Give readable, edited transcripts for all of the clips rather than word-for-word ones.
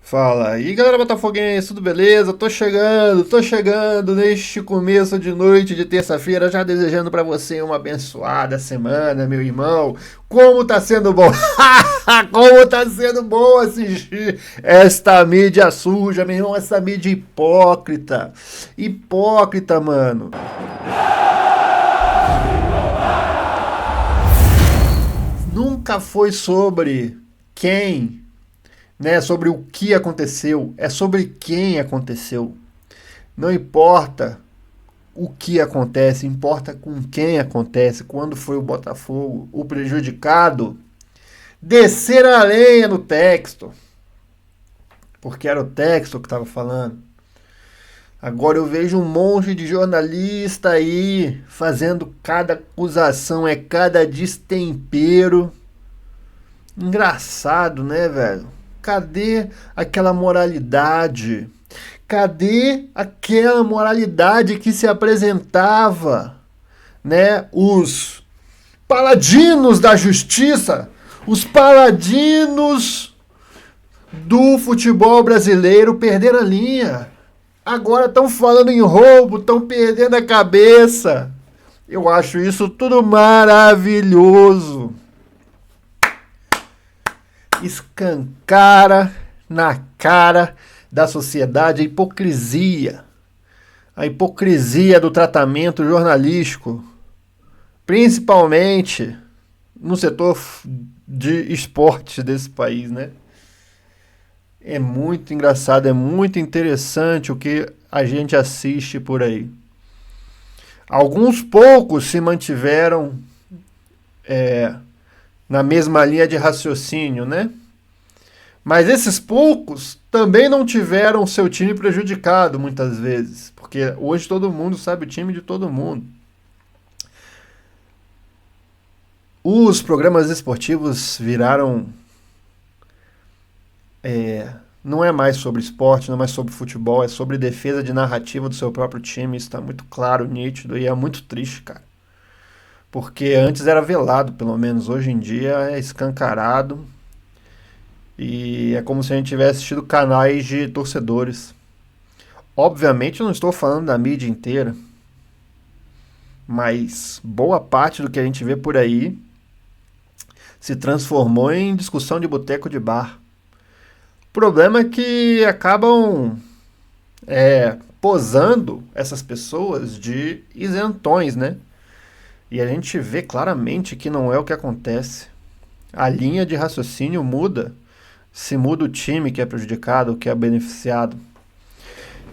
Fala aí, galera botafoguense, tudo beleza? Tô chegando neste começo de noite de terça-feira, já desejando pra você uma abençoada semana, meu irmão. Como tá sendo bom? Como tá sendo bom assistir esta mídia suja, meu irmão, essa mídia hipócrita. Hipócrita, mano. Nunca foi sobre quem, né, sobre o que aconteceu, é sobre quem aconteceu. Não importa o que acontece, importa com quem acontece. Quando foi o Botafogo o prejudicado, descer a lenha no texto, porque era o texto que estava falando. Agora eu vejo um monte de jornalista aí fazendo cada acusação, é cada destempero. Engraçado, né, velho? Cadê aquela moralidade? Cadê aquela moralidade que se apresentava, né? Os paladinos da justiça, os paladinos do futebol brasileiro perderam a linha. Agora estão falando em roubo, estão perdendo a cabeça. Eu acho isso tudo maravilhoso. Escancara na cara da sociedade a hipocrisia do tratamento jornalístico, principalmente no setor de esportes desse país, né? É muito engraçado, é muito interessante o que a gente assiste por aí. Alguns poucos se mantiveram na mesma linha de raciocínio, né? Mas esses poucos também não tiveram seu time prejudicado muitas vezes, porque hoje todo mundo sabe o time de todo mundo. Os programas esportivos viraram. Não é mais sobre esporte, não é mais sobre futebol, é sobre defesa de narrativa do seu próprio time. Isso está muito claro, nítido e é muito triste, cara. Porque antes era velado, pelo menos. Hoje em dia é escancarado. E é como se a gente tivesse assistido canais de torcedores. Obviamente eu não estou falando da mídia inteira, mas boa parte do que a gente vê por aí se transformou em discussão de boteco de bar. O problema é que acabam posando essas pessoas de isentões, né? E a gente vê claramente que não é o que acontece. A linha de raciocínio muda. Se muda o time que é prejudicado, que é beneficiado.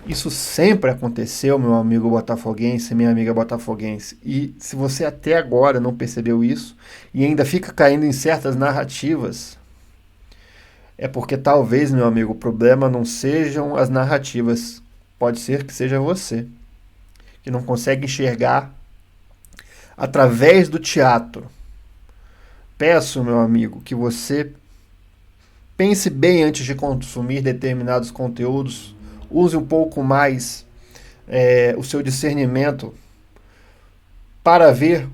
Isso sempre aconteceu, meu amigo botafoguense, minha amiga botafoguense. E se você até agora não percebeu isso e ainda fica caindo em certas narrativas, é porque talvez, meu amigo, o problema não sejam as narrativas. Pode ser que seja você, que não consegue enxergar através do teatro. Peço, meu amigo, que você pense bem antes de consumir determinados conteúdos. Use um pouco mais o seu discernimento para ver,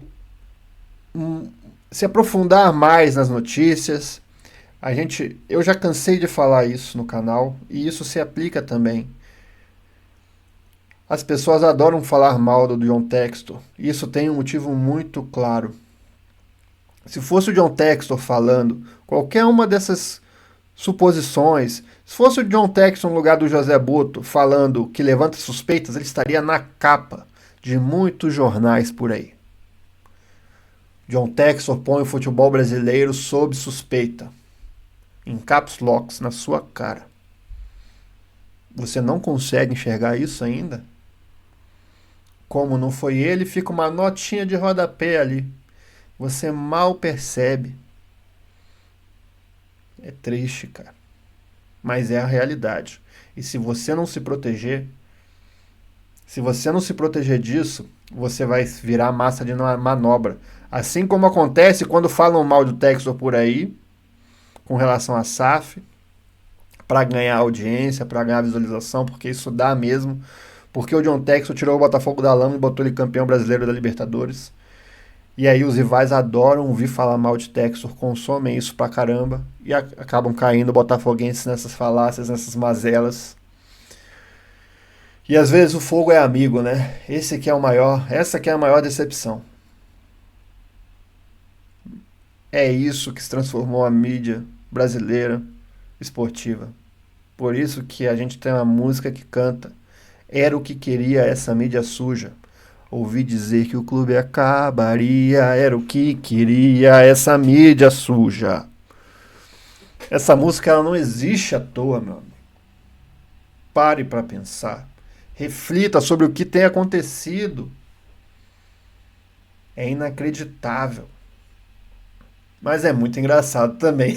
se aprofundar mais nas notícias. Eu já cansei de falar isso no canal e isso se aplica também. As pessoas adoram falar mal do John Textor e isso tem um motivo muito claro. Se fosse o John Textor falando qualquer uma dessas suposições, se fosse o John Textor no lugar do José Butto falando que levanta suspeitas, ele estaria na capa de muitos jornais por aí. John Textor põe o futebol brasileiro sob suspeita. Em caps locks na sua cara. Você não consegue enxergar isso ainda? Como não foi ele, fica uma notinha de rodapé ali. Você mal percebe. É triste, cara. Mas é a realidade. E se você não se proteger, disso, você vai virar massa de manobra. Assim como acontece quando falam mal do Textor por aí, com relação à SAF, para ganhar audiência, para ganhar visualização, porque isso dá mesmo. Porque o John Textor tirou o Botafogo da lama e botou ele campeão brasileiro da Libertadores. E aí os rivais adoram ouvir falar mal de Textor, consomem isso pra caramba e acabam caindo botafoguenses nessas falácias, nessas mazelas. E às vezes o fogo é amigo, né? Essa que é a maior decepção. É isso que se transformou a mídia brasileira esportiva. Por isso que a gente tem uma música que canta: era o que queria essa mídia suja. Ouvi dizer que o clube acabaria, era o que queria essa mídia suja. Essa música ela não existe à toa, meu amigo. Pare para pensar. Reflita sobre o que tem acontecido. É inacreditável. Mas é muito engraçado também.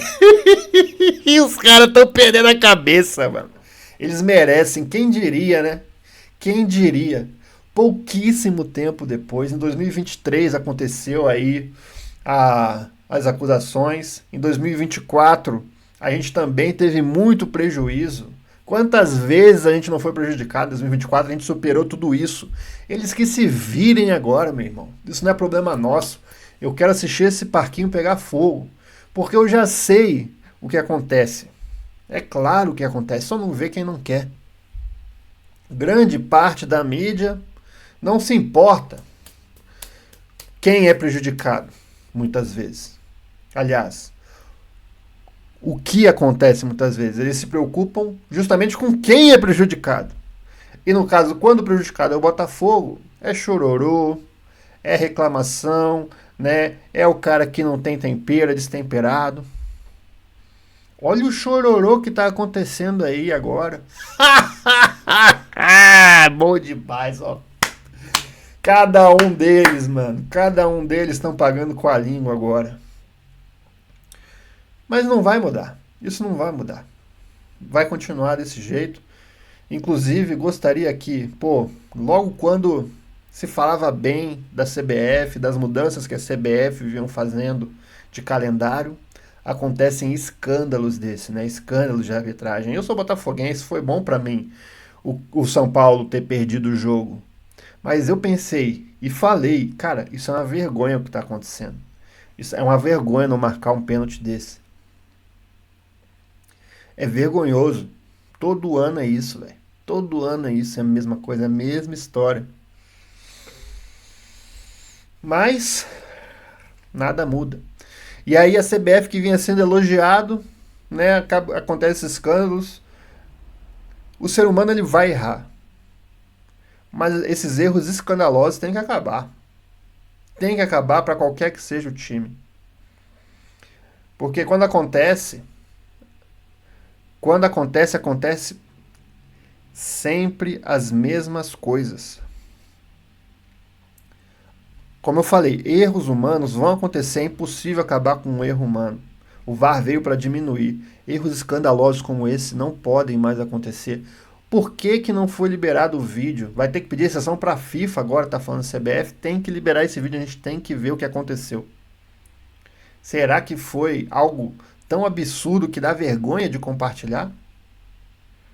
E os caras estão perdendo a cabeça, mano. Eles merecem, quem diria, né? Quem diria? Pouquíssimo tempo depois, em 2023, aconteceu aí as acusações. Em 2024, a gente também teve muito prejuízo. Quantas vezes a gente não foi prejudicado? Em 2024 a gente superou tudo isso. Eles que se virem agora, meu irmão. Isso não é problema nosso. Eu quero assistir esse parquinho pegar fogo. Porque eu já sei o que acontece. É claro o que acontece, só não vê quem não quer. Grande parte da mídia não se importa quem é prejudicado, muitas vezes. Aliás, o que acontece muitas vezes? Eles se preocupam justamente com quem é prejudicado. E no caso, quando o prejudicado é o Botafogo, é chororô, é reclamação, né? É o cara que não tem tempero, é destemperado. Olha o chororô que tá acontecendo aí agora. Bom demais, ó. Cada um deles, mano. Cada um deles estão pagando com a língua agora. Mas não vai mudar. Isso não vai mudar. Vai continuar desse jeito. Inclusive, gostaria que, logo quando se falava bem da CBF, das mudanças que a CBF vinham fazendo de calendário, acontecem escândalos desse, né? Escândalos de arbitragem. Eu sou botafoguense, foi bom pra mim o São Paulo ter perdido o jogo. Mas eu pensei e falei, cara, isso é uma vergonha o que tá acontecendo. Isso é uma vergonha não marcar um pênalti desse. É vergonhoso. Todo ano é isso, velho. Todo ano é isso, é a mesma coisa, é a mesma história. Mas nada muda. E aí a CBF que vinha sendo elogiado, né, acontece esses escândalos. O ser humano ele vai errar. Mas esses erros escandalosos têm que acabar. Tem que acabar para qualquer que seja o time. Porque acontece sempre as mesmas coisas. Como eu falei, erros humanos vão acontecer, é impossível acabar com um erro humano. O VAR veio para diminuir. Erros escandalosos como esse não podem mais acontecer. Por que que não foi liberado o vídeo? Vai ter que pedir exceção para a FIFA agora, tá falando CBF, tem que liberar esse vídeo, a gente tem que ver o que aconteceu. Será que foi algo tão absurdo que dá vergonha de compartilhar?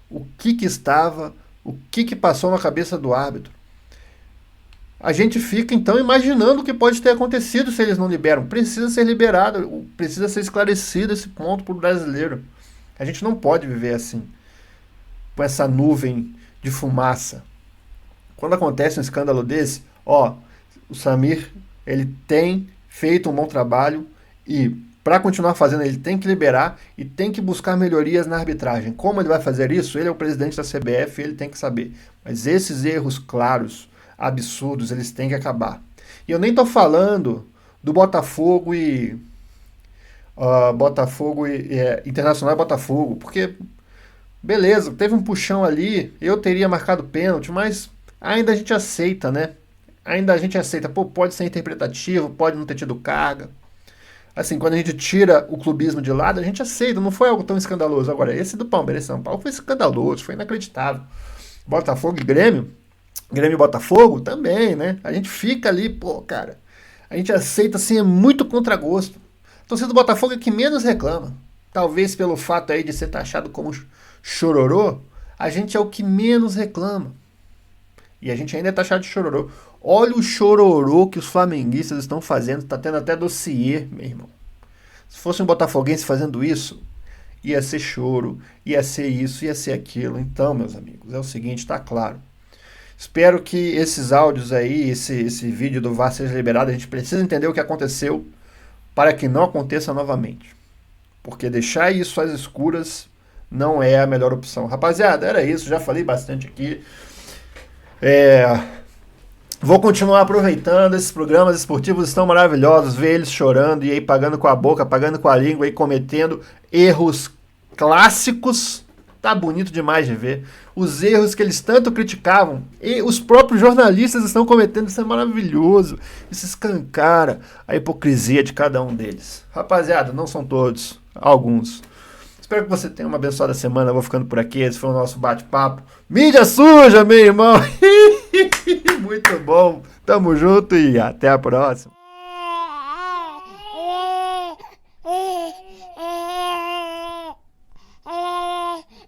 O que passou na cabeça do árbitro? A gente fica então imaginando o que pode ter acontecido se eles não liberam. Precisa ser liberado, precisa ser esclarecido esse ponto para o brasileiro. A gente não pode viver assim, com essa nuvem de fumaça. Quando acontece um escândalo desse, o Samir ele tem feito um bom trabalho e para continuar fazendo ele tem que liberar e tem que buscar melhorias na arbitragem. Como ele vai fazer isso? Ele é o presidente da CBF, ele tem que saber. Mas esses erros claros, absurdos, eles têm que acabar. E eu nem tô falando do Botafogo e Internacional e Botafogo, porque beleza, teve um puxão ali, eu teria marcado pênalti, mas ainda a gente aceita, né? Ainda a gente aceita, pode ser interpretativo, pode não ter tido carga. Assim, quando a gente tira o clubismo de lado, a gente aceita, não foi algo tão escandaloso. Agora, esse do Palmeiras e São Paulo foi escandaloso, foi inacreditável. Botafogo e Grêmio e Botafogo também, né? A gente fica ali, cara, a gente aceita assim, é muito contragosto. A torcida do Botafogo é que menos reclama. Talvez pelo fato aí de ser taxado como chororô, a gente é o que menos reclama. E a gente ainda é taxado de chororô. Olha o chororô que os flamenguistas estão fazendo. Tá tendo até dossiê, meu irmão. Se fosse um botafoguense fazendo isso, ia ser choro, ia ser isso, ia ser aquilo. Então, meus amigos, é o seguinte, tá claro. Espero que esses áudios aí, esse vídeo do VAR seja liberado. A gente precisa entender o que aconteceu para que não aconteça novamente. Porque deixar isso às escuras não é a melhor opção. Rapaziada, era isso. Já falei bastante aqui. Vou continuar aproveitando. Esses programas esportivos estão maravilhosos. Ver eles chorando e aí pagando com a boca, pagando com a língua e cometendo erros clássicos. Tá bonito demais de ver. Os erros que eles tanto criticavam e os próprios jornalistas estão cometendo. Isso é maravilhoso. Isso escancara a hipocrisia de cada um deles. Rapaziada, não são todos, alguns. Espero que você tenha uma abençoada semana. Eu vou ficando por aqui. Esse foi o nosso bate-papo. Mídia suja, meu irmão. Muito bom. Tamo junto e até a próxima.